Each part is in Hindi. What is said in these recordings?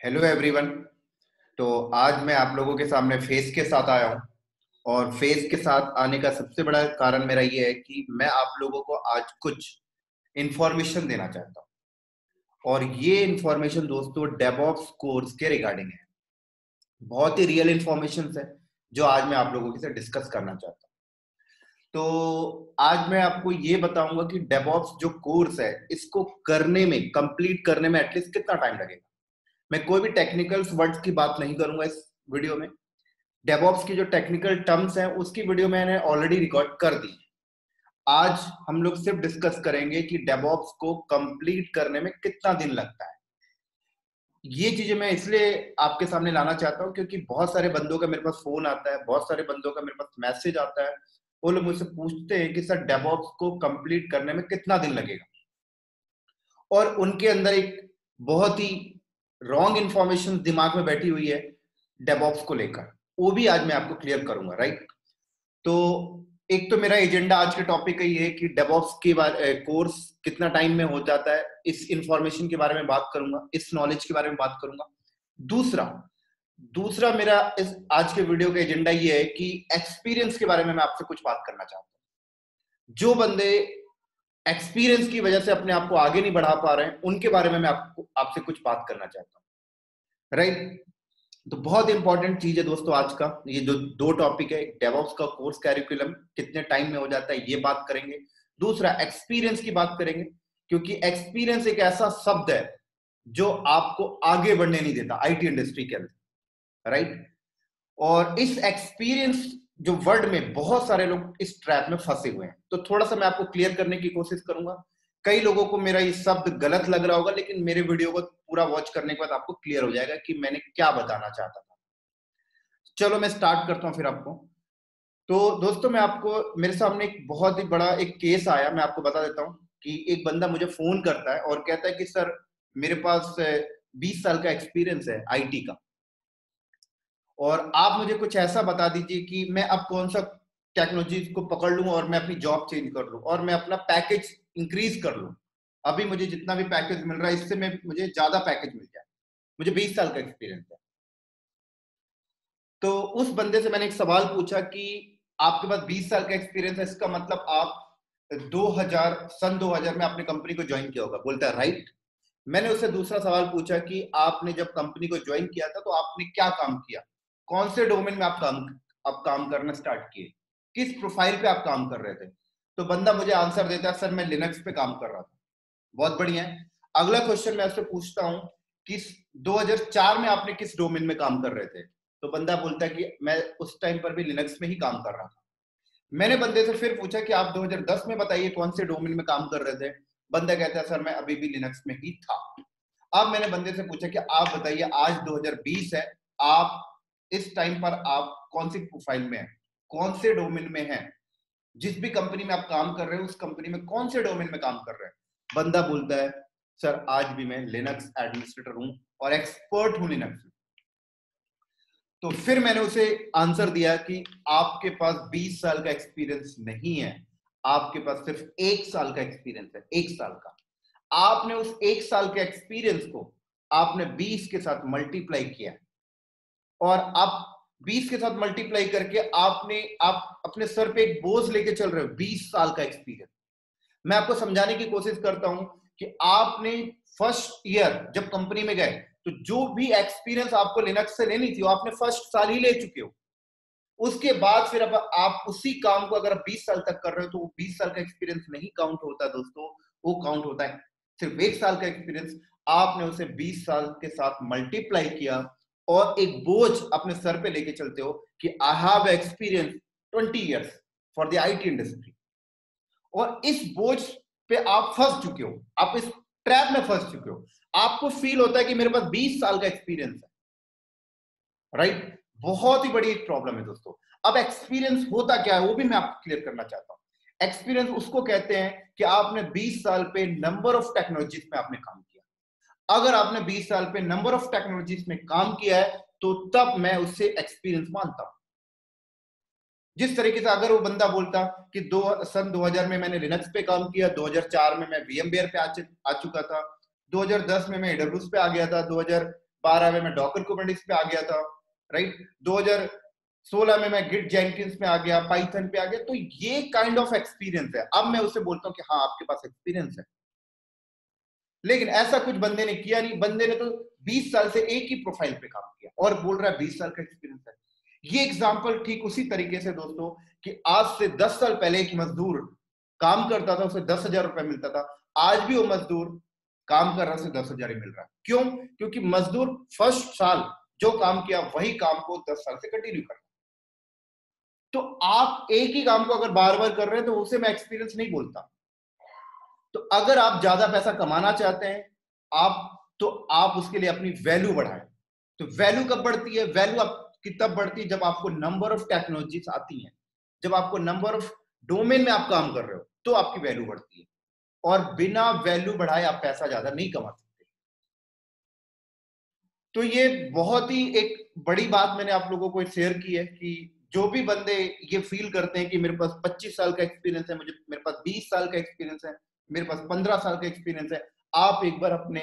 Hello everyone. तो आज मैं आप लोगों के सामने फेस के साथ आया हूँ। और फेस के साथ आने का सबसे बड़ा कारण मेरा ये है कि मैं आप लोगों को आज कुछ इंफॉर्मेशन देना चाहता हूँ। और ये इंफॉर्मेशन दोस्तों डेवऑप्स कोर्स के रिगार्डिंग है। बहुत ही रियल इंफॉर्मेशन है जो आज मैं आप लोगों के साथ डिस्कस करना चाहता हूँ। तो आज मैं आपको ये बताऊंगा कि डेवऑप्स जो कोर्स है इसको करने में, कंप्लीट करने में एटलीस्ट कितना टाइम लगेगा। मैं कोई भी टेक्निकल वर्ड्स की बात नहीं करूंगा इस वीडियो में। डेवऑप्स की जो टेक्निकल टर्म्स हैं उसकी वीडियो मैंने ऑलरेडी रिकॉर्ड कर दी। आज हम लोग सिर्फ डिस्कस करेंगे कि डेवऑप्स को कंप्लीट करने में कितना दिन लगता है। ये चीजें मैं इसलिए आपके सामने लाना चाहता हूं क्योंकि बहुत सारे बंदों का मेरे पास फोन आता है, बहुत सारे बंदों का मेरे पास मैसेज आता है। वो लोग मुझसे पूछते हैं कि सर डेवऑप्स को कंप्लीट करने में कितना दिन लगेगा। और उनके अंदर एक बहुत ही रॉन्ग इंफॉर्मेशन दिमाग में बैठी हुई है डेवऑप्स को लेकर। वो भी आज मैं आपको क्लियर करूंगा, राइट। तो एक तो मेरा एजेंडा आज के टॉपिक का ये है कि डेवऑप्स के बारे कोर्स कितना टाइम में हो जाता है, इस इंफॉर्मेशन के बारे में बात करूंगा, इस नॉलेज के बारे में बात करूंगा। दूसरा दूसरा मेरा इस आज के वीडियो का एजेंडा ये है कि एक्सपीरियंस के बारे में मैं आपसे कुछ बात करना चाहता हूं। जो बंदे एक्सपीरियंस की वजह से अपने आप को आगे नहीं बढ़ा पा रहे हैं उनके बारे में मैं आपसे कुछ बात करना चाहता हूं, राइट। तो बहुत इंपॉर्टेंट चीज है दोस्तों आज का ये जो दो टॉपिक है। डेवऑप्स का कोर्स कैरिकुलम कितने टाइम में हो जाता है ये बात करेंगे। दूसरा एक्सपीरियंस की बात करेंगे क्योंकि एक्सपीरियंस एक ऐसा शब्द है जो आपको आगे बढ़ने नहीं देता आईटी इंडस्ट्री के अंदर, राइट। और इस एक्सपीरियंस जो वर्ड में बहुत सारे लोग इस ट्रैप में फंसे हुए हैं, तो थोड़ा सा मैं आपको क्लियर करने की कोशिश करूंगा। कई लोगों को मेरा ये शब्द गलत लग रहा होगा लेकिन मेरे वीडियो को पूरा वॉच करने के बाद आपको क्लियर हो जाएगा कि मैंने क्या बताना चाहता था। चलो मैं स्टार्ट करता हूं फिर आपको। तो दोस्तों मैं आपको, मेरे सामने एक बहुत ही बड़ा एक केस आया, मैं आपको बता देता हूं कि एक बंदा मुझे फोन करता है और कहता है कि सर मेरे पास 20 साल का एक्सपीरियंस है आईटी का, और आप मुझे कुछ ऐसा बता दीजिए कि मैं अब कौन सा टेक्नोलॉजी को पकड़ लूं और मैं अपनी जॉब चेंज कर लूं और मैं अपना पैकेज इंक्रीज कर लूं। अभी मुझे जितना भी पैकेज मिल रहा है इससे मैं मुझे ज्यादा पैकेज मिल जाए। मुझे 20 साल का एक्सपीरियंस है। तो उस बंदे से मैंने एक सवाल पूछा कि आपके पास 20 साल का एक्सपीरियंस है, इसका मतलब आप 2000 में आपने कंपनी को ज्वाइन किया होगा। बोलता है राइट। मैंने उससे दूसरा सवाल पूछा कि आपने जब कंपनी को ज्वाइन किया था तो आपने क्या काम किया, कौन से डोमेन में आप काम करना स्टार्ट किए, किस प्रोफाइल पे आप काम कर रहे थे। तो बंदा मुझे आंसर देता है सर मैं लिनक्स पे काम कर रहा था। बहुत बढ़िया है। अगला क्वेश्चन मैं उससे पूछता हूँ कि 2004 में आपने किस डोमेन में काम कर रहे थे। तो बंदा बोलता है कि मैं उस टाइम पर भी लिनक्स में ही काम कर रहा था। मैंने बंदे से फिर पूछा कि आप 2010 में बताइए कौन से डोमेन में काम कर रहे थे। बंदा कहता है सर मैं अभी भी लिनक्स में ही था। अब मैंने बंदे से पूछा कि आप बताइए आज 2020 है, आप इस टाइम पर आप कौन सी प्रोफाइल में हैं, कौन से डोमेन में हैं, जिस भी कंपनी में आप काम कर रहे हो उस कंपनी में कौन से डोमेन में काम कर रहे हैं। बंदा बोलता है सर आज भी मैं लिनक्स एडमिनिस्ट्रेटर हूं और एक्सपर्ट हूं लिनक्स में। तो फिर मैंने उसे आंसर दिया कि आपके पास 20 साल का एक्सपीरियंस नहीं है, आपके पास सिर्फ 1 साल का एक्सपीरियंस है, 1 साल का। आपने उस 1 साल के एक्सपीरियंस को आपने 20 के साथ मल्टीप्लाई किया और आप 20 के साथ मल्टीप्लाई करके आप अपने सर पे एक बोझ लेके चल रहे हो, 20 साल का एक्सपीरियंस। मैं आपको समझाने की कोशिश करता हूं कि आपने फर्स्ट ईयर जब कंपनी में गए तो जो भी एक्सपीरियंस आपको लिनक्स से लेनी थी वो आपने फर्स्ट साल ही ले चुके हो। उसके बाद फिर अब आप उसी काम को अगर आप 20 साल तक कर रहे हो तो वो 20 साल का एक्सपीरियंस नहीं काउंट होता दोस्तों। वो काउंट होता है सिर्फ 1 साल का एक्सपीरियंस। आपने उसे 20 साल के साथ मल्टीप्लाई किया और एक बोझ अपने सर पे लेके चलते हो कि I have experience 20 years for the IT industry. और इस बोझ पे आप फंस चुके हो, आप इस ट्रैप में फंस चुके हो। आपको फील होता है कि मेरे पास 20 साल का एक्सपीरियंस है, राइट। बहुत ही बड़ी एक प्रॉब्लम है दोस्तों। अब एक्सपीरियंस होता क्या है वो भी मैं आपको क्लियर करना चाहता हूं। एक्सपीरियंस उसको कहते हैं कि आपने 20 साल पे नंबर ऑफ टेक्नोलॉजीज में आपने काम किया। अगर आपने 20 साल पे नंबर ऑफ टेक्नोलॉजीज में काम किया है तो तब मैं उससे एक्सपीरियंस मानता हूं। जिस तरीके से अगर वो बंदा बोलता कि सन 2000 में मैंने लिनक्स पे काम किया, 2004 में मैं वीएमवेयर पे आ चुका था, 2010 में मैं एडब्ल्यूएस पे आ गया था, 2012 में मैं डॉकर कुबरनेटिस पे आ गया था, राइट। 2016 में मैं गिट जेंकिंस में आ गया, पाइथन पे आ गया। तो ये काइंड ऑफ एक्सपीरियंस है। अब मैं उसे बोलता हूँ कि हाँ आपके पास एक्सपीरियंस है, लेकिन ऐसा कुछ बंदे ने किया नहीं। बंदे ने तो 20 साल से एक ही प्रोफाइल पे काम किया और बोल रहा है 20 साल का एक्सपीरियंस है। ये एग्जाम्पल ठीक उसी तरीके से दोस्तों कि आज से 10 साल पहले एक मजदूर काम करता था, उसे 10,000 रुपए मिलता था। आज भी वो मजदूर काम कर रहा है, उसे 10,000 ही मिल रहा है। क्यों? क्योंकि मजदूर फर्स्ट साल जो काम किया वही काम को 10 साल से कंटिन्यू कर रहा है। तो आप एक ही काम को अगर बार बार कर रहे हैं तो उसे मैं एक्सपीरियंस नहीं बोलता। तो अगर आप ज्यादा पैसा कमाना चाहते हैं आप उसके लिए अपनी वैल्यू बढ़ाएं। तो वैल्यू कब बढ़ती है? वैल्यू आपकी तब बढ़ती है जब आपको नंबर ऑफ टेक्नोलॉजीज आती हैं, जब आपको नंबर ऑफ डोमेन में आप काम कर रहे हो, तो आपकी वैल्यू बढ़ती है। और बिना वैल्यू बढ़ाए आप पैसा ज्यादा नहीं कमा सकते। तो ये बहुत ही एक बड़ी बात मैंने आप लोगों को शेयर की है कि जो भी बंदे ये फील करते हैं कि मेरे पास 25 साल का एक्सपीरियंस है, मेरे पास 20 साल का एक्सपीरियंस है, मेरे पास 15 साल का एक्सपीरियंस है, आप एक बार अपने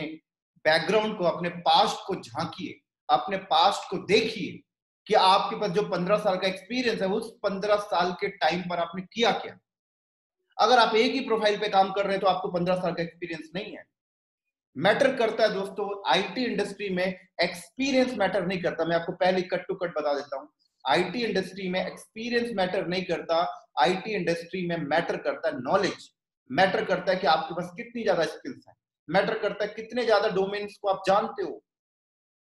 बैकग्राउंड को, अपने पास्ट को झांकिए, अपने पास्ट को देखिए कि आपके पास जो 15 साल का एक्सपीरियंस है उस 15 साल के टाइम पर आपने किया क्या। अगर आप एक ही प्रोफाइल पे काम कर रहे हैं तो आपको 15 साल का एक्सपीरियंस नहीं है। मैटर करता है दोस्तों, आईटी इंडस्ट्री में एक्सपीरियंस मैटर नहीं करता। मैं आपको पहले कट टू कट बता देता हूं, आईटी इंडस्ट्री में एक्सपीरियंस मैटर नहीं करता। आईटी इंडस्ट्री में मैटर करता है नॉलेज। मैटर करता है कि आपके पास कितनी ज्यादा स्किल्स हैं। मैटर करता है कितने ज्यादा डोमेन्स को आप जानते हो,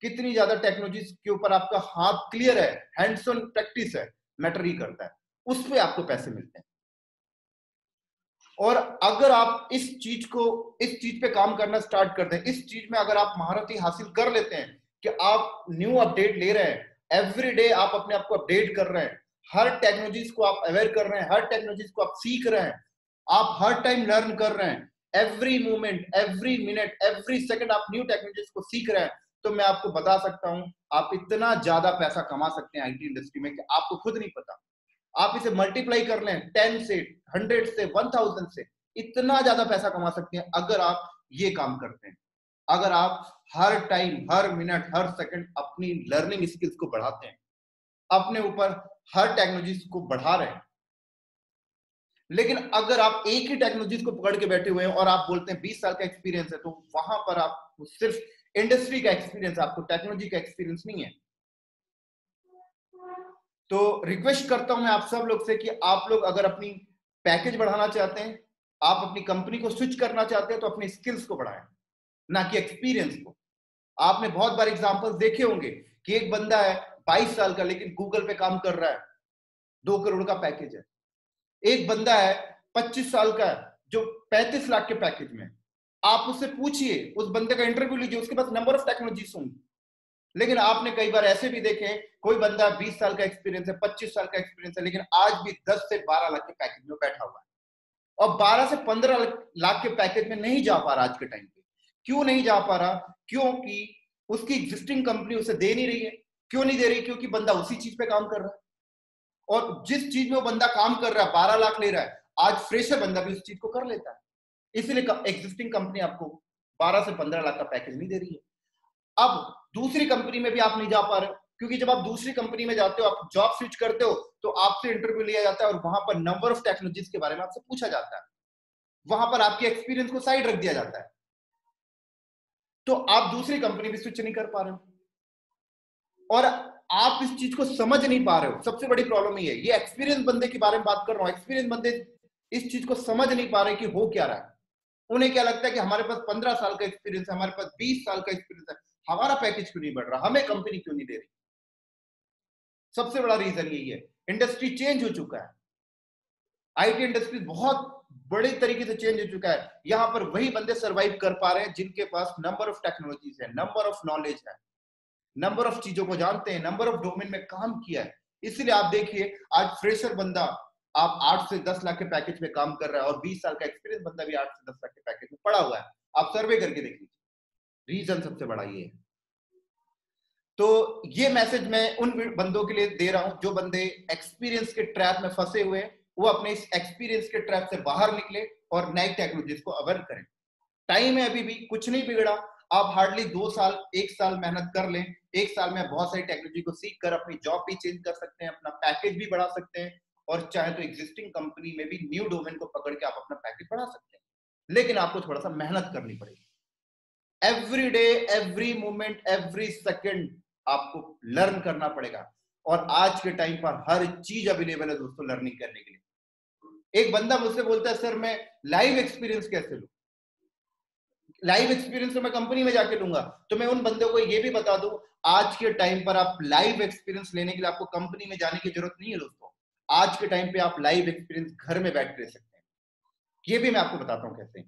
कितनी ज्यादा टेक्नोलॉजीज के ऊपर आपका हाथ क्लियर है, हैंड्स ऑन प्रैक्टिस है। मैटर ही करता है, उस पे आपको पैसे मिलते हैं। और अगर आप इस चीज पे काम करना स्टार्ट कर दें, इस चीज में अगर आप महारत हासिल कर लेते हैं कि आप न्यू अपडेट ले रहे हैं, एवरी डे आप अपने आप को अपडेट कर रहे हैं, हर टेक्नोलॉजीज को आप अवेयर कर रहे हैं, हर टेक्नोलॉजीज को आप सीख रहे हैं, आप हर टाइम लर्न कर रहे हैं, every moment, every minute, every second आप न्यू टेक्नोलॉजीज को सीख रहे हैं, तो मैं आपको बता सकता हूं आप इतना ज्यादा पैसा कमा सकते हैं आईटी इंडस्ट्री में कि आपको खुद नहीं पता। आप इसे मल्टीप्लाई कर लें 10 से, 100 से, 1000 से, इतना ज्यादा पैसा कमा सकते हैं अगर आप ये काम करते हैं। अगर आप हर टाइम, हर मिनट, हर सेकंड अपनी लर्निंग स्किल्स को बढ़ाते हैं, अपने ऊपर हर टेक्नोलॉजी को बढ़ा रहे हैं। लेकिन अगर आप एक ही टेक्नोलॉजी को पकड़ के बैठे हुए हैं और आप बोलते हैं 20 साल का एक्सपीरियंस है, तो वहां पर आप सिर्फ इंडस्ट्री का एक्सपीरियंस, आपको टेक्नोलॉजी का एक्सपीरियंस नहीं है। तो रिक्वेस्ट करता हूं मैं आप सब लोग से कि आप लोग अगर अपनी पैकेज बढ़ाना चाहते हैं, आप अपनी कंपनी को स्विच करना चाहते हैं, तो अपनी स्किल्स को बढ़ाएं, ना कि एक्सपीरियंस को। आपने बहुत बार एग्जांपल्स देखे होंगे कि एक बंदा है 22 साल का लेकिन गूगल पे काम कर रहा है, 2 करोड़ का पैकेज है। एक बंदा है 25 साल का जो 35 लाख के पैकेज में। आप उससे पूछिए, उस बंदे का इंटरव्यू लीजिए, उसके पास नंबर ऑफ टेक्नोलॉजीज होंगी। लेकिन आपने कई बार ऐसे भी देखे, कोई बंदा 20 साल का एक्सपीरियंस है, 25 साल का एक्सपीरियंस है, लेकिन आज भी 10 से 12 लाख के पैकेज में बैठा हुआ है और 12 से 15 लाख के पैकेज में नहीं जा पा रहा आज के टाइम पे। क्यों नहीं जा पा रहा? क्योंकि उसकी एग्जिस्टिंग कंपनी उसे दे नहीं रही है। क्यों नहीं दे रही? क्योंकि बंदा उसी चीज पे काम कर रहा है, और जिस चीज में वो बंदा काम कर रहा है 12 लाख ले रहा है, आज फ्रेशर बंदा भी उस चीज को कर लेता है। इसलिए एग्जिस्टिंग कंपनी आपको 12 से 15 लाख का पैकेज नहीं दे रही है। अब दूसरी कंपनी में भी आप नहीं जा पा रहे हो, क्योंकि जब आप दूसरी कंपनी में जाते हो, आप जॉब स्विच करते हो, तो आपसे इंटरव्यू लिया जाता है और वहां पर नंबर ऑफ टेक्नोलॉजीज के बारे में आपसे पूछा जाता है। वहां पर आपके एक्सपीरियंस को साइड रख दिया जाता है, तो आप दूसरी कंपनी भी स्विच नहीं कर पा रहे हो और आप इस चीज को समझ नहीं पा रहे हो। सबसे बड़ी प्रॉब्लम ये एक्सपीरियंस बंदे के बारे में बात कर रहा हूं। एक्सपीरियंस बंदे इस चीज को समझ नहीं पा रहे कि हो क्या रहा है। उन्हें क्या लगता है कि हमारे पास 15 साल का एक्सपीरियंस है, हमारे पास 20 साल का एक्सपीरियंस है, हमारा पैकेज क्यों नहीं बढ़ रहा, हमें कंपनी क्यों नहीं दे रही। सबसे बड़ा रीजन यही है, इंडस्ट्री चेंज हो चुका है। आईटी इंडस्ट्री बहुत बड़े तरीके से चेंज हो चुका है। यहां पर वही बंदे सरवाइव कर पा रहे हैं जिनके पास नंबर ऑफ टेक्नोलॉजीज है, नंबर ऑफ नॉलेज है, नंबर ऑफ चीजों को जानते हैं, नंबर ऑफ डोमेन में काम किया है। इसलिए आप देखिए, आज फ्रेशर बंदा आप 8 से 10 लाख के पैकेज में काम कर रहा है और 20 साल का एक्सपीरियंस बंदा भी 8 से 10 लाख के पैकेज में पड़ा हुआ है। आप सर्वे करके देख लीजिए, रीजन सबसे बड़ा ये है। तो ये मैसेज मैं उन बंदों के लिए दे रहा हूं जो बंदे एक्सपीरियंस के ट्रैप में फंसे हुए हैं, वो अपने इस एक्सपीरियंस के ट्रैप से बाहर निकले और नई टेक्नोलॉजीज को अवेयर करें। टाइम है, अभी भी कुछ नहीं बिगड़ा। आप हार्डली 2 साल 1 साल मेहनत कर लें, 1 साल में बहुत सारी टेक्नोलॉजी को सीख कर अपनी जॉब भी चेंज कर सकते हैं, अपना पैकेज भी बढ़ा सकते हैं, और चाहे तो एग्जिस्टिंग कंपनी में भी न्यू डोमेन को पकड़ के आप अपना पैकेज बढ़ा सकते हैं। लेकिन आपको थोड़ा सा मेहनत करनी पड़ेगी। Every day, every moment, every second आपको लर्न करना पड़ेगा। और आज के टाइम पर हर चीज अवेलेबल है दोस्तों लर्निंग करने के लिए। एक बंदा मुझसे बोलता है, सर मैं लाइव एक्सपीरियंस कैसे लूं? लाइव एक्सपीरियंस तो मैं कंपनी में जाके लूंगा। तो मैं उन बंदों को ये भी बता दूं, आज के टाइम पर आप लाइव एक्सपीरियंस लेने के लिए आपको कंपनी में जाने की जरूरत नहीं है दोस्तों। आज के टाइम पे आप लाइव एक्सपीरियंस घर में बैठ के ले सकते हैं। ये भी मैं आपको बताता हूं कैसे।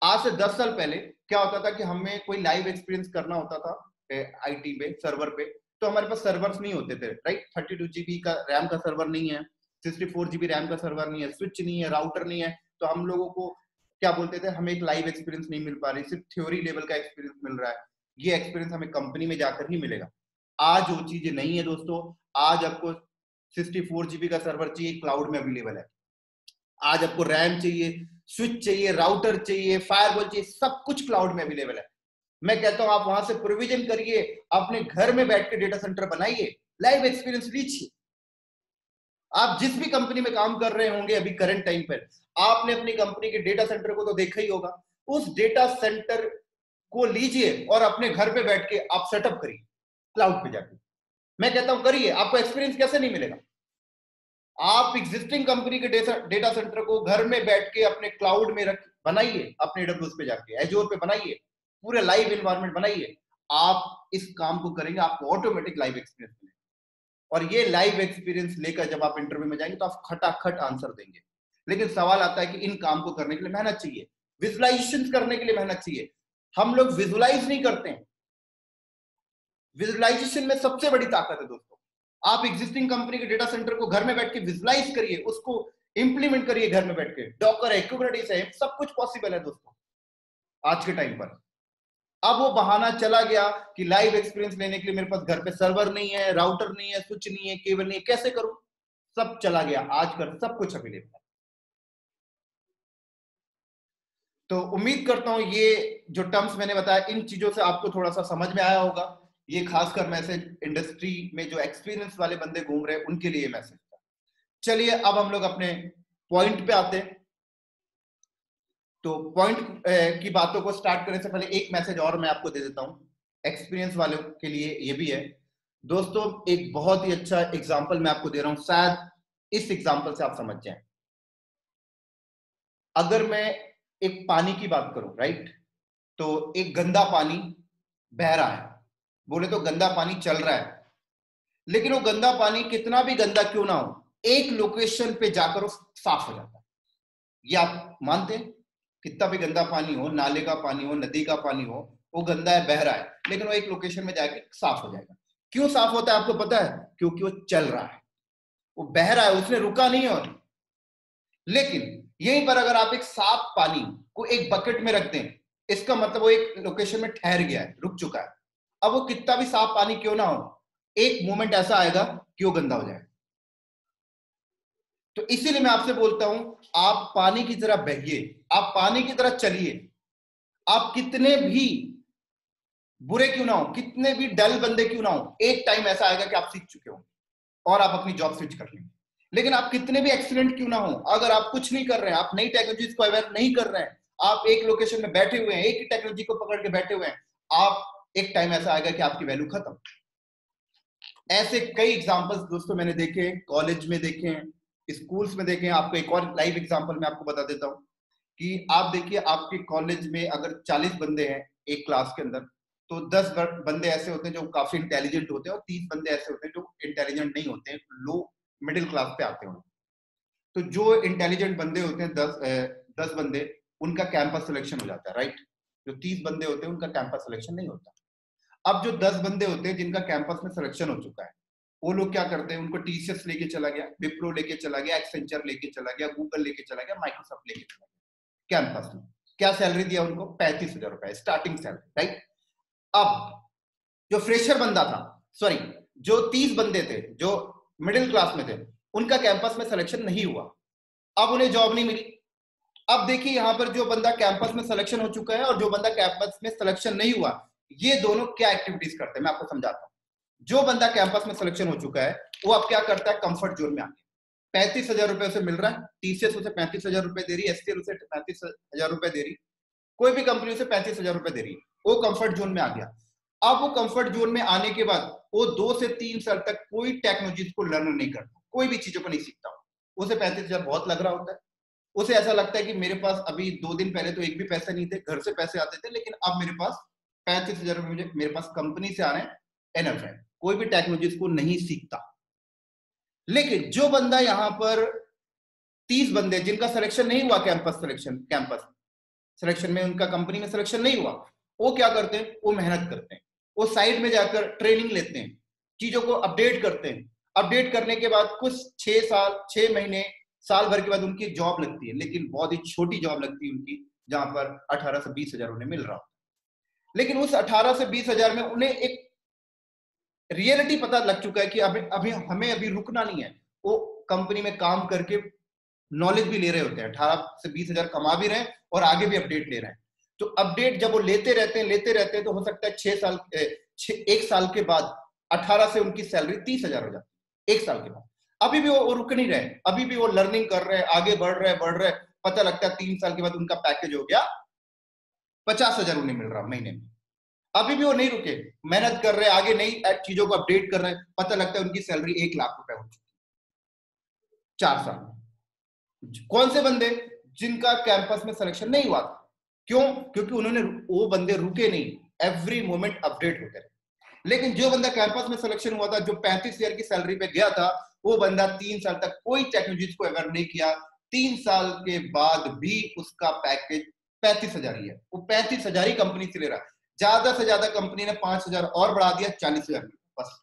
आज से 10 साल पहले क्या होता था कि हमें कोई लाइव एक्सपीरियंस करना होता था आईटी में सर्वर पे, तो हमारे पास सर्वर्स नहीं होते थे, राइट। 32 GB का रैम का सर्वर नहीं है, 64 GB रैम का सर्वर नहीं है, स्विच नहीं है, राउटर नहीं है। तो हम लोगों को क्या बोलते थे, हमें एक लाइव एक्सपीरियंस नहीं मिल पा रही, सिर्फ थ्योरी लेवल का एक्सपीरियंस मिल रहा है। ये एक्सपीरियंस हमें कंपनी में जाकर ही मिलेगा। आज वो चीजें नहीं है दोस्तों। आज आपको 64 GB का सर्वर चाहिए, क्लाउड में अवेलेबल है। आज आपको रैम चाहिए, स्विच चाहिए, राउटर चाहिए, फायरवॉल चाहिए, सब कुछ क्लाउड में अवेलेबल है। मैं कहता हूं आप वहां से प्रोविजन करिए, अपने घर में बैठ के डेटा सेंटर बनाइए, लाइव एक्सपीरियंस लीजिए। आप जिस भी कंपनी में काम कर रहे होंगे अभी करंट टाइम पर, आपने अपनी कंपनी के डेटा सेंटर को तो देखा ही होगा। उस डेटा सेंटर को लीजिए और अपने घर पे बैठ के आप सेटअप करिए क्लाउड पे जाके। मैं कहता हूं करिए, आपको एक्सपीरियंस कैसे नहीं मिलेगा? आप एग्जिस्टिंग कंपनी के डेटा सेंटर को घर में बैठ के अपने क्लाउड में रख बनाइए, अपने AWS पे जाके एजोर पे बनाइए, पूरे लाइव एनवायरनमेंट बनाइए। आप इस काम को करेंगे, आपको ऑटोमेटिक लाइव एक्सपीरियंस मिलेगा। और ये लाइव एक्सपीरियंस लेकर जब आप इंटरव्यू में जाएंगे तो आप खटाखट आंसर देंगे। लेकिन सवाल आता है कि इन काम को करने के लिए मेहनत चाहिए, विजुलाइजेशन करने के लिए मेहनत चाहिए। हम लोग विजुलाइज नहीं करते हैं। विजुलाइजेशन में सबसे बड़ी ताकत है दोस्तों। आप एग्जिस्टिंग कंपनी के डेटा सेंटर को घर में बैठ के विजुलाइज करिए, उसको इंप्लीमेंट करिए घर में बैठ के। डॉकर है, कुबरनेटिस है, सब कुछ पॉसिबल है दोस्तों आज के टाइम पर। अब वो बहाना चला गया कि लाइव एक्सपीरियंस लेने के लिए मेरे पास घर पे सर्वर नहीं है, राउटर नहीं है, स्विच नहीं है, केबल नहीं है, कैसे करूं? सब चला गया, आजकल सब कुछ अवेलेबल है। तो उम्मीद करता हूं ये जो टर्म्स मैंने बताया, इन चीजों से आपको थोड़ा सा समझ में आया होगा। ये खासकर मैसेज इंडस्ट्री में जो एक्सपीरियंस वाले बंदे घूम रहे हैं उनके लिए मैसेज था। चलिए अब हम लोग अपने पॉइंट पे आते हैं। तो पॉइंट की बातों को स्टार्ट करने से पहले एक मैसेज और मैं आपको दे देता हूं, एक्सपीरियंस वालों के लिए ये भी है दोस्तों। एक बहुत ही अच्छा एग्जांपल मैं आपको दे रहा हूं, शायद इस एग्जांपल से आप समझ जाएं। अगर मैं एक पानी की बात करूं, राइट, तो एक गंदा पानी बह रहा है, बोले तो गंदा पानी चल रहा है, लेकिन वो गंदा पानी कितना भी गंदा क्यों ना हो, एक लोकेशन पे जाकर वो साफ हो जाता है। ये आप मानते हैं? कितना भी गंदा पानी हो, नाले का पानी हो, नदी का पानी हो, वो गंदा है, बह रहा है, लेकिन वो एक लोकेशन में जाके साफ हो जाएगा। क्यों साफ होता है आपको पता है? क्योंकि वो चल रहा है, वो बह रहा है, उसने रुका नहीं। और लेकिन यहीं पर अगर आप एक साफ पानी को एक बकेट में रख दें, इसका मतलब वो एक लोकेशन में ठहर गया है, रुक चुका है। अब वो कितना भी साफ पानी क्यों ना हो, एक मोमेंट ऐसा आएगा कि वो गंदा हो जाएगा। तो इसीलिए मैं आपसे बोलता हूं, आप पानी की तरह बहिए, आप पानी की तरह चलिए। आप कितने भी बुरे क्यों ना हो, कितने भी डल बंदे क्यों ना हो, एक टाइम ऐसा आएगा कि आप सीख चुके हो और आप अपनी जॉब स्विच कर लेंगे। लेकिन आप कितने भी एक्सीलेंट क्यों ना हो, अगर आप कुछ नहीं कर रहे हैं, आप नई टेक्नोलॉजीज को अवेयर नहीं कर रहे हैं, आप एक लोकेशन में बैठे हुए हैं, एक ही टेक्नोलॉजी को पकड़ के बैठे हुए हैं, आप एक टाइम ऐसा आएगा कि आपकी वैल्यू खत्म। ऐसे कई एग्जांपल्स दोस्तों मैंने देखे, कॉलेज में देखे हैं, स्कूल्स में देखे हैं। आपको एक और लाइव एग्जांपल मैं आपको बता देता हूं कि आप देखिए, आपके कॉलेज में अगर 40 बंदे हैं एक क्लास के अंदर, तो 10 बंदे ऐसे होते हैं जो काफी इंटेलिजेंट होते हैं और 30 बंदे ऐसे होते हैं जो इंटेलिजेंट नहीं होते हैं, लो मिडिल क्लास पे आते हैं। तो जो इंटेलिजेंट बंदे होते हैं 10 बंदे, उनका कैंपस सिलेक्शन हो जाता है, राइट। जो 30 बंदे होते हैं उनका कैंपस सिलेक्शन नहीं होता। अब जो 10 बंदे होते हैं जिनका कैंपस में सिलेक्शन हो चुका है, वो लोग क्या करते हैं, उनको टीसीएस लेके चला गया, विप्रो लेके चला गया, एक्सेंचर लेके चला गया, गूगल लेके चला गया, माइक्रोसॉफ्ट लेके चला गया कैंपस में। क्या सैलरी दिया उनको? 35,000 रुपए स्टार्टिंग सैलरी, राइट। अब जो फ्रेशर बंदा था, सॉरी, जो 30 बंदे थे जो मिडिल क्लास में थे, उनका कैंपस में सिलेक्शन नहीं हुआ। अब उन्हें जॉब नहीं मिली, अब देखिए यहाँ पर जो बंदा कैंपस में सिलेक्शन हो चुका है और जो बंदा कैंपस में सिलेक्शन नहीं हुआ, ये दोनों क्या एक्टिविटीज करते हैं मैं आपको समझाता हूँ। जो बंदा कैंपस में सिलेक्शन हो चुका है वो अब क्या करता है, कंफर्ट जोन में आके 35,000 रुपए उसे मिल रहा है, टीसीएस उसे 35,000 रुपए दे रही है, एसटीएल उसे 35,000 रुपए दे रही, कोई भी कंपनी उसे 35,000 रुपए दे रही है, वो कंफर्ट जोन में आ गया। अब वो कंफर्ट जोन में आने के बाद वो 2 से 3 साल तक कोई टेक्नोलॉजी को लर्न नहीं करता, कोई भी चीजों को नहीं सीखता। उसे 35,000 बहुत लग रहा होता है, उसे ऐसा लगता है कि मेरे पास अभी 2 दिन पहले तो एक भी पैसे नहीं थे, घर से पैसे आते थे, लेकिन अब मेरे पास 35,000 रुपए मुझे मेरे पास कंपनी से आ रहे हैं, एनफ है, कोई भी टेक्नोलॉजी को नहीं सीखता। लेकिन जो बंदा यहाँ पर 30 बंदे जिनका सिलेक्शन नहीं हुआ कैंपस सिलेक्शन में, उनका कंपनी में सिलेक्शन नहीं हुआ, वो क्या करते हैं, वो मेहनत करते हैं, वो साइड में जाकर ट्रेनिंग लेते हैं, चीजों को अपडेट करते हैं। अपडेट करने के बाद कुछ 6 साल 6 महीने साल भर के बाद उनकी जॉब लगती है, लेकिन बहुत ही छोटी जॉब लगती है उनकी, जहां पर 18 से 20 हजार उन्हें मिल रहा होता है। लेकिन उस 18 से 20 हजार में उन्हें एक रियलिटी पता लग चुका है कि अभी हमें अभी रुकना नहीं है। वो कंपनी में काम करके नॉलेज भी ले रहे होते हैं, 18 से 20 हजार कमा भी रहे हैं और आगे भी अपडेट ले रहे हैं। तो अपडेट जब वो लेते रहते हैं तो हो सकता है 1 साल के बाद 18 से उनकी सैलरी 30,000 हो जाती है 1 साल के बाद। अभी भी वो रुक नहीं रहे, अभी भी वो लर्निंग कर रहे हैं, आगे बढ़ रहे हैं। पता लगता है 3 साल के बाद उनका पैकेज हो गया 50,000 उन्हें मिल रहा महीने में। अभी भी वो नहीं रुके, मेहनत कर रहे हैं, आगे नई चीजों को अपडेट कर रहे हैं, पता लगता है उनकी सैलरी 1 लाख रुपए हो चुकी 4 साल में। कौन से बंदे, जिनका कैंपस में सिलेक्शन नहीं हुआ था। क्यों? क्योंकि उन्होंने, वो बंदे रुके नहीं, एवरी मोमेंट अपडेट होते रहे। लेकिन जो बंदा कैंपस में सिलेक्शन हुआ था, जो 35,000 की सैलरी पे गया था, वो बंदा 3 साल तक कोई टेक्नोलॉजी को अवेयर नहीं किया। 3 साल के बाद भी उसका पैकेज 35,000 ही है, वो 35,000 ही कंपनी से ले रहा है। ज्यादा से ज्यादा कंपनी ने 5,000 और बढ़ा दिया, 40,000 बस।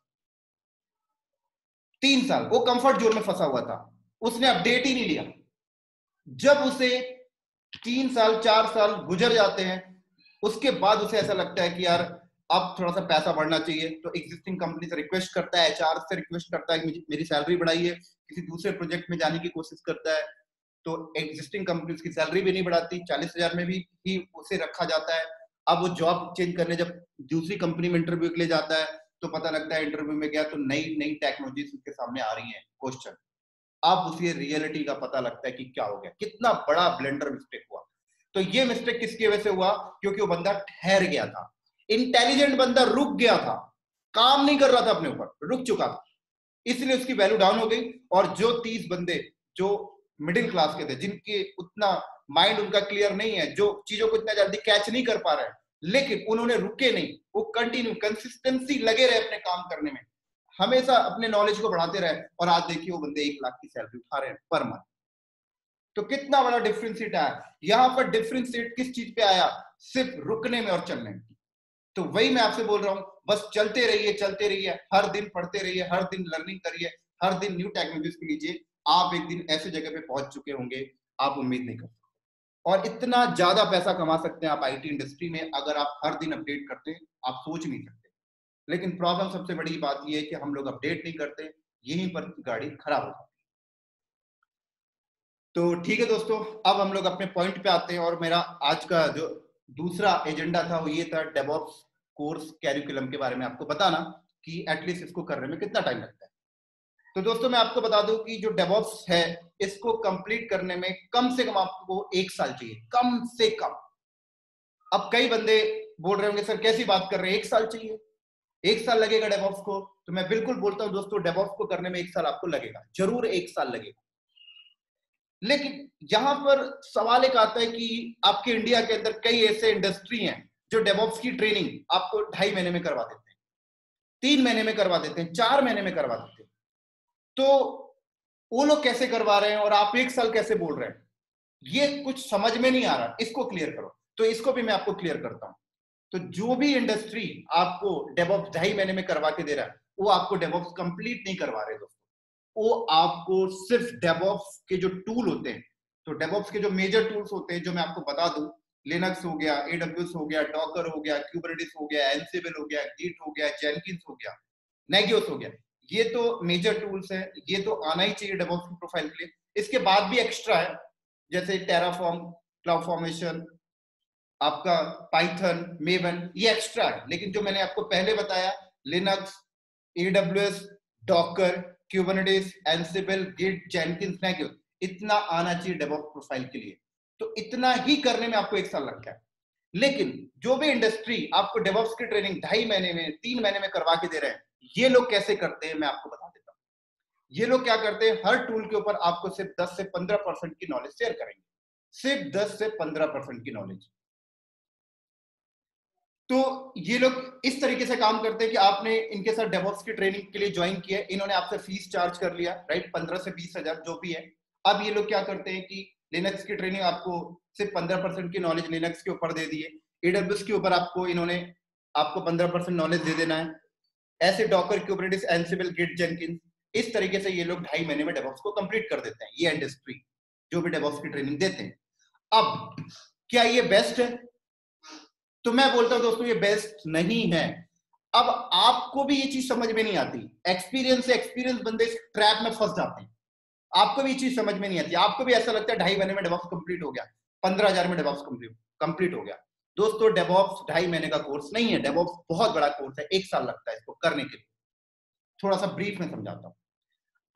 3 साल वो कंफर्ट जोन में फंसा हुआ था, उसने अपडेट ही नहीं लिया। जब उसे 3 साल 4 साल गुजर जाते हैं, उसके बाद उसे ऐसा लगता है कि यार अब थोड़ा सा पैसा बढ़ना चाहिए, तो एग्जिस्टिंग कंपनी से रिक्वेस्ट करता है, एचआर से रिक्वेस्ट करता है कि मेरी सैलरी बढ़ाइए, किसी दूसरे प्रोजेक्ट में जाने की कोशिश करता है, तो एग्जिस्टिंग कंपनी उसकी सैलरी भी नहीं बढ़ाती, 40,000 में भी ही उसे रखा जाता है। अब वो जॉब चेंज करने जब दूसरी कंपनी में इंटरव्यू के लिए जाता है, तो पता लगता है इंटरव्यू में गया तो नई नई टेक्नोलॉजीज उसके सामने आ रही हैं क्वेश्चन। अब उसे रियलिटी का पता लगता है कि क्या हो गया, कितना बड़ा ब्लेंडर मिस्टेक हुआ। तो ये मिस्टेक किसकी वजह से हुआ? क्योंकि वो बंदा ठहर गया था, इंटेलिजेंट बंदा रुक गया था, काम नहीं कर रहा था अपने ऊपर, रुक चुका था, इसलिए उसकी वैल्यू डाउन हो गई। और जो 30 बंदे जो मिडिल क्लास के थे, जिनके उतना माइंड उनका क्लियर नहीं है, जो चीजों को इतना जल्दी कैच नहीं कर पा रहे हैं, लेकिन उन्होंने रुके नहीं, वो कंटिन्यू कंसिस्टेंसी लगे रहे अपने काम करने में, हमेशा अपने नॉलेज को बढ़ाते रहे, और आज देखिए वो बंदे 1 लाख की सैलरी उठा रहे हैं पर मंथ। तो कितना बड़ा डिफरेंशिएट आया यहाँ पर। डिफरेंशिएट किस चीज पे आया? सिर्फ रुकने में और चलने में। तो वही मैं आपसे बोल रहा हूँ, बस चलते रहिए, हर दिन पढ़ते रहिए, हर दिन लर्निंग करिए, हर दिन न्यू टेक्नोलॉजीज को लीजिए। आप एक दिन ऐसे जगह पे पहुंच चुके होंगे, आप उम्मीद नहीं कर सकते। और इतना ज्यादा पैसा कमा सकते हैं आप आईटी इंडस्ट्री में, अगर आप हर दिन अपडेट करते हैं, आप सोच नहीं सकते। लेकिन प्रॉब्लम सबसे बड़ी बात यह है कि हम लोग अपडेट नहीं करते, यहीं पर गाड़ी खराब हो जाती है। तो ठीक है दोस्तों, अब हम लोग अपने पॉइंट पे आते हैं, और मेरा आज का जो दूसरा एजेंडा था वो ये था डेवऑप्स कोर्स कैरिकुलम के बारे में आपको बताना कि एटलीस्ट इसको करने में कितना टाइम लगता है। तो दोस्तों मैं आपको बता दूं कि जो डेवऑप्स है, इसको कंप्लीट करने में कम से कम आपको 1 साल चाहिए, कम से कम। अब कई बंदे बोल रहे होंगे सर कैसी बात कर रहे हैं, 1 साल चाहिए, 1 साल लगेगा डेवऑप्स को? तो मैं बिल्कुल बोलता हूं दोस्तों, डेवऑप्स को करने में 1 साल आपको लगेगा, जरूर 1 साल लगेगा। लेकिन यहां पर सवाल एक आता है कि आपके इंडिया के अंदर कई ऐसे इंडस्ट्री हैं जो डेवऑप्स की ट्रेनिंग आपको 2.5 महीने में करवा देते हैं, 3 महीने में करवा देते हैं, 4 महीने में करवा देते हैं। तो वो लोग कैसे करवा रहे हैं और आप 1 साल कैसे बोल रहे हैं? ये कुछ समझ में नहीं आ रहा, इसको क्लियर करो। तो इसको भी मैं आपको क्लियर करता हूं। तो जो भी इंडस्ट्री आपको डेवऑप्स 2.5 महीने में करवा के दे रहा है, वो आपको डेवऑप्स कंप्लीट नहीं करवा रहे दोस्तों। वो आपको सिर्फ डेवऑप्स के जो टूल होते हैं, तो डेवऑप्स के जो मेजर टूल्स होते हैं, जो मैं आपको बता दूं, लिनक्स हो गया, एडब्ल्यूएस हो गया, डॉकर हो गया, क्यूबरनेटिस हो गया, एनसिबल हो गया, गिट हो गया, जेनकिंस हो गया, नेगियोस हो गया, ये तो मेजर टूल्स हैं, ये तो आना ही चाहिए डेवऑप्स की प्रोफाइल के लिए। इसके बाद भी एक्स्ट्रा है, जैसे टेराफॉर्म, क्लाउड फॉर्मेशन, आपका पाइथन, मेवन, ये एक्स्ट्रा है। लेकिन जो मैंने आपको पहले बताया, Linux, AWS, Docker, Kubernetes, Ansible, Git, Jenkins, Minikube, इतना आना चाहिए डेवऑप्स प्रोफाइल के लिए। तो इतना ही करने में आपको 1 साल लगता है। लेकिन जो भी इंडस्ट्री आपको डेवऑप्स की ट्रेनिंग 2.5 महीने में, 3 महीने में करवा के दे रहे हैं, ये लोग कैसे करते हैं मैं आपको बता देता हूँ। ये लोग क्या करते हैं, हर टूल के ऊपर आपको सिर्फ 10 से 15% की नॉलेज शेयर करेंगे, सिर्फ 10 से 15% की नॉलेज। तो ये लोग इस तरीके से काम करते हैं कि आपने इनके साथ डेवऑप्स की ट्रेनिंग के लिए ज्वाइन किया, इन्होंने आपसे फीस चार्ज कर लिया, राइट, 15 से 20 हजार जो भी है। अब ये लोग क्या करते हैं कि लिनक्स की ट्रेनिंग आपको सिर्फ 15% की नॉलेज लिनक्स के ऊपर दे दिए, एडब्ल्यूएस के ऊपर आपको इन्होंने आपको 15% नॉलेज दे देना है, ऐसे Docker, Kubernetes, Ansible, Git, Jenkins, इस तरीके से ये लोग 2.5 महीने में डेवऑप्स को कंप्लीट कर देते हैं। ये इंडस्ट्री जो भी डेवऑप्स की ट्रेनिंग देते हैं। अब क्या ये बेस्ट है? तो मैं बोलता हूं दोस्तों ये बेस्ट नहीं है। अब आपको भी ये चीज समझ में नहीं आती, एक्सपीरियंस से एक्सपीरियंस बंदे इस ट्रैप में फंस जाते हैं। आपको भी ये चीज समझ में नहीं आती, आपको भी ऐसा लगता है 2.5 महीने में डेवऑप्स कंप्लीट हो गया, 15,000 में डेवऑप्स कंप्लीट हो गया। दोस्तों डेवऑप्स 2.5 महीने का कोर्स नहीं है, डेवऑप्स बहुत बड़ा कोर्स है, 1 साल लगता है इसको करने के लिए। थोड़ा सा ब्रीफ में समझाता हूं।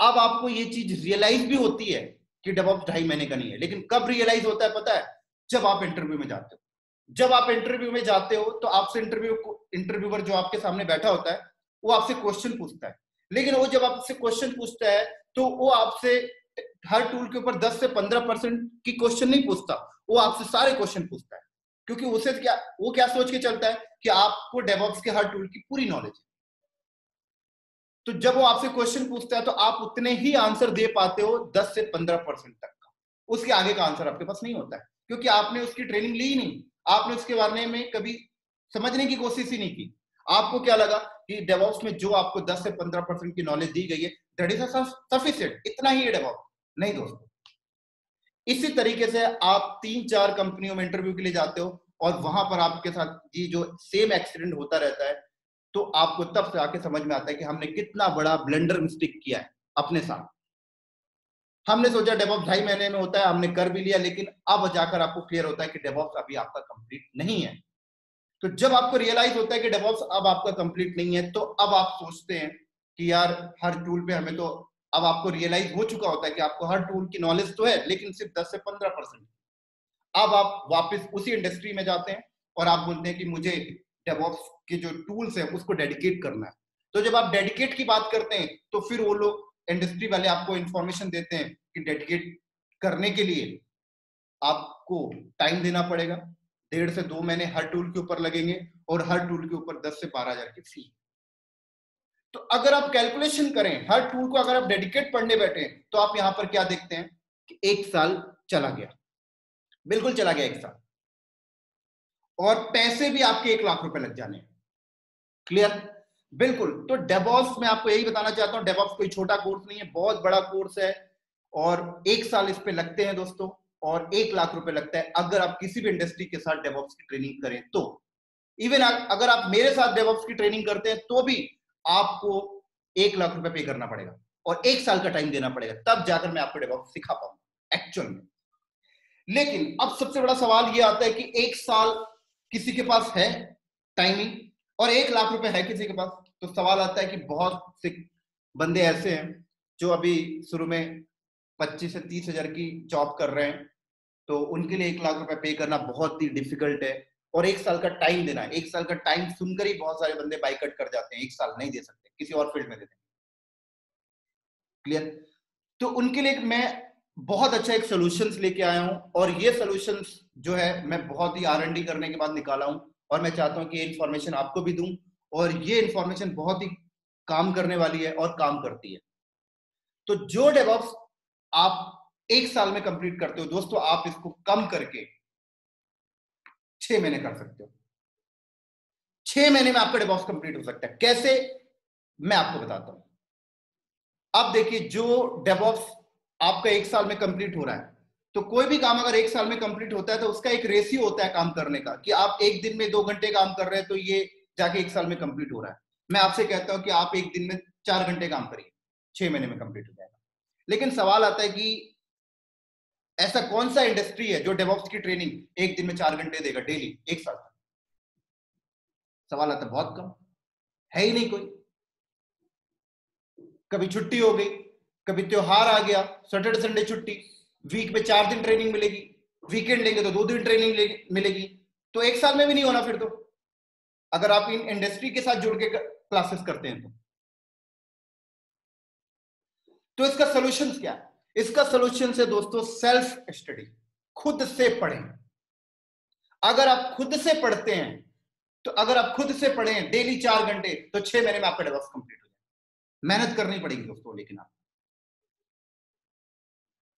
अब आपको ये चीज रियलाइज भी होती है कि डेवऑप्स 2.5 महीने का नहीं है, लेकिन कब रियलाइज होता है पता है? जब आप इंटरव्यू में जाते हो। जब आप इंटरव्यू में जाते हो तो आपसे इंटरव्यूअर जो आपके सामने बैठा होता है वो आपसे क्वेश्चन पूछता है। लेकिन वो जब आपसे क्वेश्चन पूछता है तो वो आपसे हर टूल के ऊपर 10 से 15% की क्वेश्चन नहीं पूछता, वो आपसे सारे क्वेश्चन पूछता है। क्योंकि उसे क्या, वो क्या सोच के चलता है कि आपको डेवऑप्स के हर टूल की पूरी नॉलेज है। तो जब वो आपसे क्वेश्चन पूछता है तो आप उतने ही आंसर दे पाते हो 10 से 15% तक का, उसके आगे का आंसर आपके पास नहीं होता है, क्योंकि आपने उसकी ट्रेनिंग ली ही नहीं, आपने उसके बारे में कभी समझने की कोशिश ही नहीं की। आपको क्या लगा कि डेवऑप्स में जो आपको 10 से 15% की नॉलेज दी गई है दैट इज सफिशिएंट, इतना ही है डेवऑप्स। नहीं दोस्तों, इसी तरीके से आप 3-4 कंपनियों में इंटरव्यू के लिए जाते हो और वहां पर आपके साथ ये जो सेम एक्सीडेंट होता रहता है, तो आपको तब से आके समझ में आता है कि हमने कितना बड़ा ब्लंडर मिस्टेक किया है अपने साथ। हमने सोचा डेवऑप्स 2.5 महीने में होता है, हमने कर भी लिया, लेकिन अब जाकर आपको क्लियर होता है कि डेवऑप्स अभी आपका कंप्लीट नहीं है। तो जब आपको रियलाइज होता है कि डेवऑप्स अब आपका कंप्लीट नहीं है, तो अब आप सोचते हैं कि यार हर टूल पे हमें तो, अब आपको रियलाइज हो चुका होता है कि आपको हर टूल की नॉलेज तो है लेकिन सिर्फ 10 से 15%। अब आप वापस उसी इंडस्ट्री में जाते हैं और आप बोलते हैं कि मुझे डेवऑप्स के जो टूल्स है उसको डेडिकेट करना है। तो जब आप डेडिकेट की बात करते हैं तो फिर वो लोग इंडस्ट्री वाले आपको इंफॉर्मेशन देते हैं कि डेडिकेट करने के लिए आपको टाइम देना पड़ेगा, 1.5 से 2 महीने हर टूल के ऊपर लगेंगे और हर टूल के ऊपर 10 से 12,000 की फी। तो अगर आप कैलकुलेशन करें, हर टूल को अगर आप डेडिकेट पढ़ने बैठे तो आप यहां पर क्या देखते हैं कि 1 साल चला गया, बिल्कुल चला गया 1 साल, और पैसे भी आपके 1 लाख रुपए लग जाने। क्लियर? बिल्कुल। तो डेवऑप्स में आपको यही बताना चाहता हूं, डेवऑप्स कोई छोटा कोर्स नहीं है, बहुत बड़ा कोर्स है और 1 साल इस पे लगते हैं दोस्तों, और 1 लाख रुपए लगता है अगर आप किसी भी इंडस्ट्री के साथ डेवऑप्स की ट्रेनिंग करें तो। इवन अगर आप मेरे साथ डेवऑप्स की ट्रेनिंग करते हैं तो भी आपको 1 लाख रुपए पे करना पड़ेगा और 1 साल का टाइम देना पड़ेगा, तब जाकर मैं आपको डेवऑप्स सिखा पाऊंगा एक्चुअल में। लेकिन अब सबसे बड़ा सवाल ये आता है कि 1 साल किसी के पास है टाइमिंग और 1 लाख रुपए है किसी के पास। तो सवाल आता है कि बहुत से बंदे ऐसे हैं जो अभी शुरू में 25 से 30 हजार की जॉब कर रहे हैं, तो उनके लिए 1 लाख रुपए पे करना बहुत ही डिफिकल्ट है, और 1 साल का टाइम देना है। 1 साल का टाइम सुनकर ही बहुत सारे बंदे बाइकआउट कर जाते हैं, 1 साल नहीं दे सकते, किसी और फील्ड में दे देंगे। क्लियर? तो उनके लिए मैं बहुत अच्छा एक सॉल्यूशंस लेके आया हूं, और ये सॉल्यूशंस जो है मैं बहुत ही R&D करने के बाद निकाला हूं, और मैं चाहता हूं कि ये इन्फॉर्मेशन आपको भी दूं, और ये इन्फॉर्मेशन बहुत ही काम करने वाली है और काम करती है। तो जो डेवऑप्स आप 1 साल में कंप्लीट करते हो दोस्तों, आप इसको कम करके 6 महीने कर सकते हो। 6 महीने में आपका डेवऑप्स कंप्लीट हो सकता है। कैसे? मैं आपको बताता हूं। अब देखिए, जो डेवऑप्स आपका 1 साल में कंप्लीट हो रहा है, तो कोई भी काम अगर 1 साल में कंप्लीट होता है तो उसका एक रेशियो होता है काम करने का, कि आप एक दिन में 2 घंटे काम कर रहे हैं तो ये जाके 1 साल में कंप्लीट हो रहा है। मैं आपसे कहता हूं कि आप एक दिन में 4 घंटे काम करिए, 6 महीने में कंप्लीट हो जाएगा। लेकिन सवाल आता है कि ऐसा कौन सा इंडस्ट्री है जो डेवऑप्स की ट्रेनिंग एक दिन में 4 घंटे देगा डेली, एक साल तक? सवाल आता है, बहुत कम, है ही नहीं कोई। कभी छुट्टी हो गई, कभी त्योहार आ गया, सैटरडे संडे छुट्टी, वीक में 4 दिन ट्रेनिंग मिलेगी, वीकेंड लेंगे तो 2 दिन ट्रेनिंग मिलेगी, तो एक साल में भी नहीं होना फिर तो, अगर आप इन इंडस्ट्री के साथ जुड़ के क्लासेस करते हैं तो इसका सोल्यूशन क्या है? इसका सोल्यूशन है दोस्तों सेल्फ स्टडी, खुद से पढ़ें। अगर आप खुद से पढ़ते हैं तो अगर आप खुद से पढ़ें डेली 4 घंटे तो 6 महीने में आपका डेवलप कंप्लीट हो जाए। मेहनत करनी पड़ेगी दोस्तों,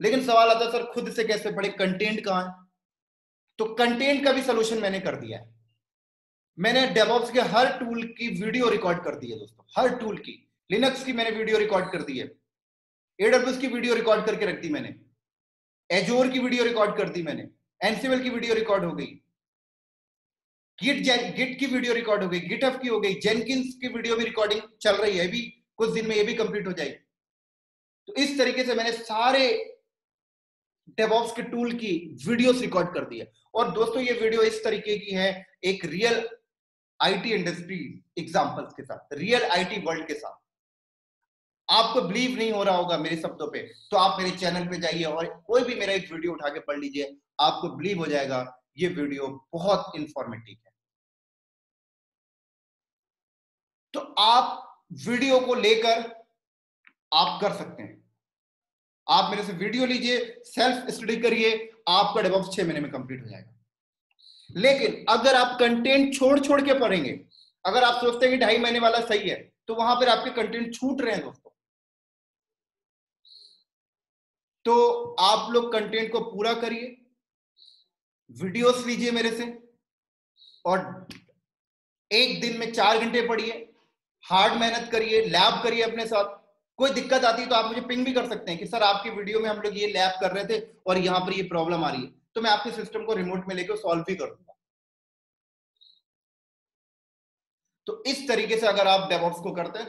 लेकिन सवाल आता है सर खुद से कैसे पढ़े, कंटेंट कहां है? तो कंटेंट का भी सोल्यूशन मैंने कर दिया है। मैंने डेवऑप्स के हर टूल की वीडियो रिकॉर्ड कर दी है दोस्तों, हर टूल की। लिनक्स की मैंने वीडियो रिकॉर्ड कर दी है, एडब्ल्यूएस की वीडियो रिकॉर्ड करके रख दी मैंने, एजोर की वीडियो रिकॉर्ड कर दी मैंने, एनसीएल की वीडियो रिकॉर्ड हो गई, गिट की वीडियो रिकॉर्ड हो गई, गिटहब की हो गई, जेनकिंस की वीडियो भी रिकॉर्डिंग चल रही है, अभी कुछ दिन में ये भी कंप्लीट हो जाएगी। तो इस तरीके से मैंने सारे डेवऑप्स के टूल की वीडियोस रिकॉर्ड कर दी है। और दोस्तों ये वीडियो इस तरीके की है, एक रियल आईटी इंडस्ट्री एग्जांपल्स के साथ, रियल आईटी वर्ल्ड के साथ। आपको बिलीव नहीं हो रहा होगा मेरे शब्दों पे, तो आप मेरे चैनल पे जाइए और कोई भी मेरा एक वीडियो उठा के पढ़ लीजिए, आपको बिलीव हो जाएगा ये वीडियो बहुत इंफॉर्मेटिव है। तो आप वीडियो को लेकर आप कर सकते हैं, आप मेरे से वीडियो लीजिए, सेल्फ स्टडी करिए, आपका डेवऑप्स 6 महीने में कंप्लीट हो जाएगा। लेकिन अगर आप कंटेंट छोड़ छोड़ के पढ़ेंगे, अगर आप सोचते हैं कि 2.5 महीने वाला सही है, तो वहां पर आपके कंटेंट छूट रहे हैं दोस्तों। तो आप लोग कंटेंट को पूरा करिए, वीडियोस लीजिए मेरे से, और एक दिन में 4 घंटे पढ़िए, हार्ड मेहनत करिए, लैब करिए अपने साथ। कोई दिक्कत आती है तो आप मुझे पिंग भी कर सकते हैं कि सर आपकी वीडियो में हम लोग ये लैब कर रहे थे और यहाँ पर ये प्रॉब्लम आ रही है, तो मैं आपके सिस्टम को रिमोट में लेकर सॉल्व भी कर दूंगा। तो इस तरीके से अगर आप डेवऑप्स को करते हैं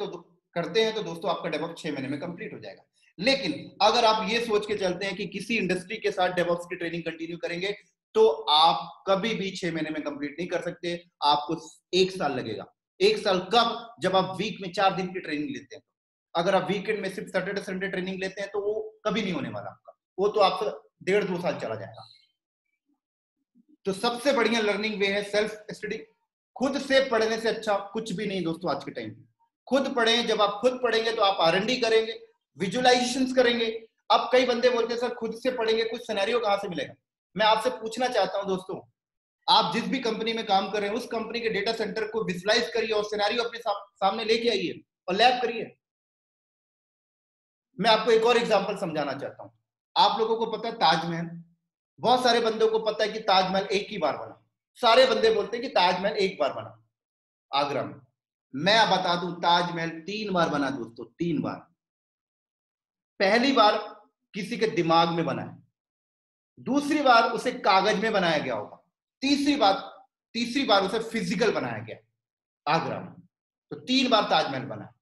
तो दोस्तों आपका डेवऑप्स 6 महीने में कंप्लीट हो जाएगा। लेकिन अगर आप ये सोच के चलते हैं कि किसी इंडस्ट्री के साथ डेवऑप्स की ट्रेनिंग कंटिन्यू करेंगे तो आप कभी भी 6 महीने में कंप्लीट नहीं कर सकते, आपको 1 साल लगेगा। 1 साल कब? जब आप वीक में 4 दिन की ट्रेनिंग लेते हैं। अगर आप वीकेंड में सिर्फ सैटरडे संडे ट्रेनिंग लेते हैं तो वो कभी नहीं होने वाला आपका, वो तो आपका 1.5-2 साल चला जाएगा। तो सबसे बढ़िया लर्निंग वे है सेल्फ स्टडी। खुद से पढ़ने से अच्छा कुछ भी नहीं दोस्तों आज के टाइम में। खुद पढ़ें, जब आप खुद पढ़ेंगे तो आप R&D करेंगे, विजुअलाइजेशंस करेंगे। अब कई बंदे बोलते हैं सर खुद से पढ़ेंगे, कुछ सिनेरियो कहां से मिलेगा? मैं आपसे पूछना चाहता हूं दोस्तों, आप जिस भी कंपनी में काम कर रहे हैं उस कंपनी के डेटा सेंटर को विजुअलाइज करिए और सिनेरियो अपने सामने लेके आइए और लैब करिए। मैं आपको एक और एग्जांपल समझाना चाहता हूं। आप लोगों को पता है ताजमहल, बहुत सारे बंदों को पता है कि ताजमहल एक ही बार बना। सारे बंदे बोलते हैं कि ताजमहल एक बार बना आगरा में। मैं बता दूं ताजमहल 3 बार बना दोस्तों, 3 बार। पहली बार किसी के दिमाग में बना है, दूसरी बार उसे कागज में बनाया गया होगा, तीसरी बार उसे फिजिकल बनाया गया आगरा में। तो 3 बार ताजमहल बना है।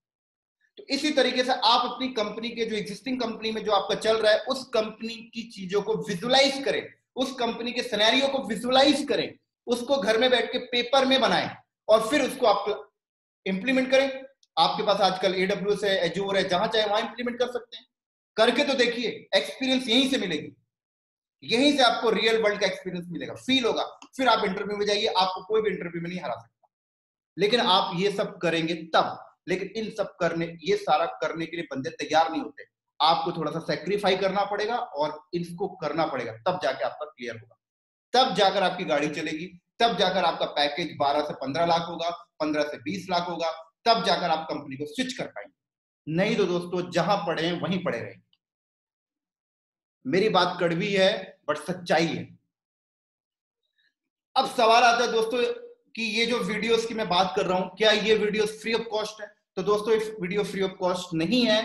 तो इसी तरीके से आप अपनी कंपनी के जो एग्जिस्टिंग कंपनी में जो आपका चल रहा है उस कंपनी की चीजों को विजुअलाइज करें, उस कंपनी के सिनेरियो को विजुअलाइज करें, उसको घर में बैठ के पेपर में बनाएं और फिर उसको आप इंप्लीमेंट करें। आपके पास आजकल AWS है, एजोर है, जहां चाहे वहां इंप्लीमेंट कर सकते हैं। करके तो देखिए, एक्सपीरियंस यहीं से मिलेगी, यहीं से आपको रियल वर्ल्ड का एक्सपीरियंस मिलेगा, फील होगा। फिर आप इंटरव्यू में जाइए, आपको कोई भी इंटरव्यू में नहीं हरा सकता। लेकिन आप ये सब करेंगे तब, लेकिन इन सब ये सारा करने के लिए बंदे तैयार नहीं होते। आपको थोड़ा सा सेक्रीफाई करना पड़ेगा और इसको करना पड़ेगा, तब जाके आपका क्लियर होगा, तब जाकर आपकी गाड़ी चलेगी, तब जाकर आपका पैकेज 12 से 15 लाख होगा, 15 से 20 लाख होगा, तब जाकर आप कंपनी को स्विच कर पाएंगे। नहीं तो दोस्तों जहां पड़े हैं वहीं पड़े रहेंगे। मेरी बात कड़वी है बट सच्चाई है। अब सवाल आता है दोस्तों कि ये जो वीडियोस की मैं बात कर रहा हूं, क्या ये वीडियोस फ्री ऑफ कॉस्ट है? तो दोस्तों ये वीडियो फ्री ऑफ कॉस्ट नहीं है,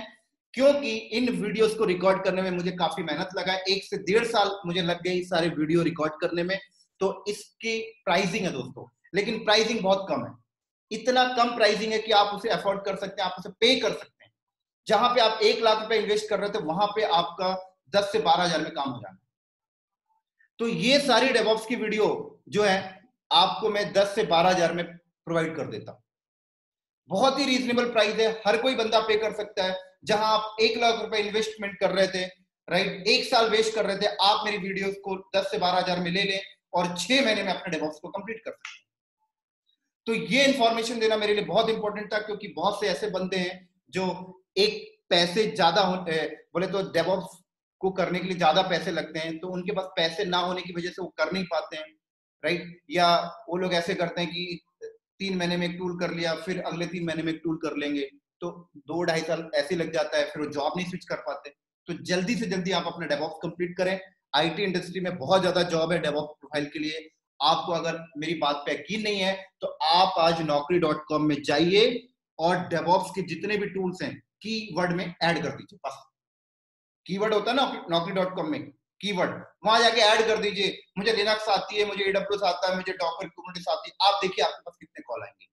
क्योंकि इन वीडियोस को रिकॉर्ड करने में मुझे काफी मेहनत लगा है। 1 से 1.5 साल मुझे लग गए सारे वीडियो रिकॉर्ड करने में। तो इसकी प्राइसिंग है दोस्तों, लेकिन प्राइसिंग बहुत कम है। इतना कम प्राइसिंग है कि आप उसे अफोर्ड कर सकते हैं, आप उसे पे कर सकते हैं। जहां पे आप 1 लाख रुपए इन्वेस्ट कर रहे थे वहां पे आपका 10 से 12 हजार में काम हो जाना है। तो ये सारी डेवऑप्स की वीडियो जो है आपको मैं 10 से 12 हजार में प्रोवाइड कर देता हूं। बहुत ही रीजनेबल प्राइस है, हर कोई बंदा पे कर सकता है। जहां आप 1 लाख रुपए इन्वेस्टमेंट कर रहे थे, राइट, 1 साल वेस्ट कर रहे थे, आप मेरी वीडियोस को 10 से 12 हजार में ले लें और 6 महीने में अपने डेवऑप्स को कंप्लीट कर सकते हैं। तो ये इंफॉर्मेशन देना मेरे लिए बहुत इंपॉर्टेंट था, क्योंकि बहुत से ऐसे बंदे हैं जो एक पैसे ज्यादा बोले तो डेवऑप्स को करने के लिए ज्यादा पैसे लगते हैं, तो उनके पास पैसे ना होने की वजह से वो कर नहीं पाते हैं, राइट। या वो लोग ऐसे करते हैं कि 3 महीने में एक टूल कर लिया, फिर अगले 3 महीने में एक टूल कर लेंगे, तो 2-2.5 साल ऐसे लग जाता है, फिर वो जॉब नहीं स्विच कर पाते। तो जल्दी से जल्दी आप अपना डेवऑप्स कंप्लीट करें। आईटी इंडस्ट्री में बहुत ज्यादा जॉब है डेवऑप्स प्रोफाइल के लिए। आपको अगर मेरी बात पे यकीन नहीं है तो आप आज naukri.com में जाइए और डेवऑप्स के जितने भी टूल्स हैं कीवर्ड में ऐड कर दीजिए। बस कीवर्ड होता है ना naukri.com में, कीवर्ड, वहां जाके ऐड कर दीजिए, मुझे लिनक्स आती है, मुझे एडब्ल्यूएस आता है, मुझे डॉकर कुबरनेटिस आती है। आप देखिए आपके पास कितने कॉल आएंगे।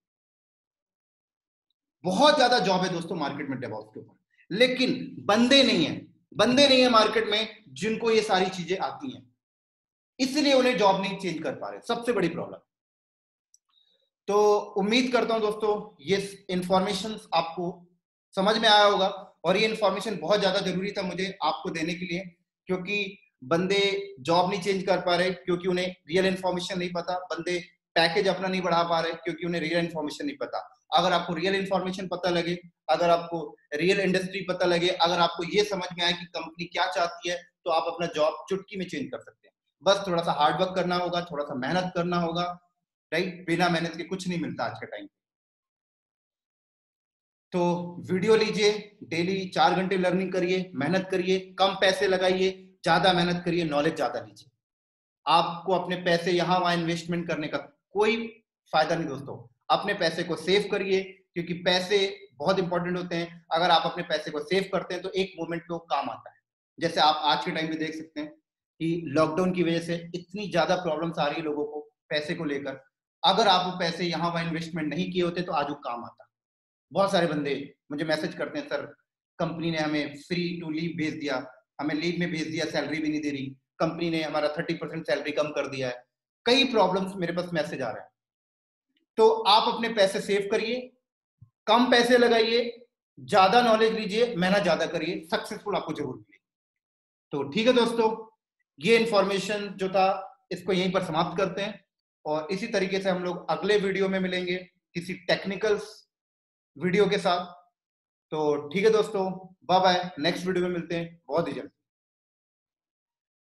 बहुत ज्यादा जॉब है दोस्तों मार्केट में डेवऑप्स के ऊपर, लेकिन बंदे नहीं है, बंदे नहीं है मार्केट में जिनको ये सारी चीजें आती हैं, इसलिए उन्हें जॉब नहीं चेंज कर पा रहे, सबसे बड़ी प्रॉब्लम। तो उम्मीद करता हूं दोस्तों ये इंफॉर्मेशन आपको समझ में आया होगा, और ये इंफॉर्मेशन बहुत ज्यादा जरूरी था मुझे आपको देने के लिए, क्योंकि बंदे जॉब नहीं चेंज कर पा रहे क्योंकि उन्हें रियल इंफॉर्मेशन नहीं पता, बंदे पैकेज अपना नहीं बढ़ा पा रहे क्योंकि उन्हें रियल इंफॉर्मेशन नहीं पता। अगर आपको रियल इंफॉर्मेशन पता लगे, अगर आपको रियल इंडस्ट्री पता लगे, अगर आपको ये समझ में आए कि कंपनी क्या चाहती है, तो आप अपना जॉब चुटकी में चेंज कर सकते हैं। बस थोड़ा सा हार्ड वर्क करना होगा, थोड़ा सा मेहनत करना होगा, राइट। बिना मेहनत के कुछ नहीं मिलता आज के टाइम। तो वीडियो लीजिए, डेली 4 घंटे लर्निंग करिए, मेहनत करिए, कम पैसे लगाइए, ज्यादा मेहनत करिए, नॉलेज ज्यादा लीजिए। आपको अपने पैसे यहाँ वहां इन्वेस्टमेंट करने का कोई फायदा नहीं दोस्तों। अपने पैसे को सेव करिए, क्योंकि पैसे बहुत इंपॉर्टेंट होते हैं। अगर आप अपने पैसे को सेव करते हैं तो एक मोमेंट पे वो काम आता है। जैसे आप आज के टाइम में देख सकते हैं कि लॉकडाउन की वजह से इतनी ज्यादा प्रॉब्लम्स आ रही है लोगों को पैसे को लेकर। अगर आप वो पैसे यहाँ वहां इन्वेस्टमेंट नहीं किए होते तो आज वो काम आता। बहुत सारे बंदे मुझे मैसेज करते हैं, सर कंपनी ने हमें फ्री टू लीव भेज दिया, हमें लीव में भेज दिया, सैलरी भी नहीं दे रही, कंपनी ने हमारा 30% सैलरी कम कर दिया है। कई प्रॉब्लम्स मेरे पास मैसेज आ रहे हैं। तो आप अपने पैसे सेव करिए, कम पैसे लगाइए, ज्यादा नॉलेज लीजिए, मेहनत ज्यादा करिए, सक्सेसफुल आपको जरूर मिलेगी। तो ठीक है दोस्तों, ये इंफॉर्मेशन जो था इसको यहीं पर समाप्त करते हैं, और इसी तरीके से हम लोग अगले वीडियो में मिलेंगे किसी टेक्निकल वीडियो के साथ। तो ठीक है दोस्तों, बाय बाय, नेक्स्ट वीडियो में मिलते हैं बहुत ही जल्द।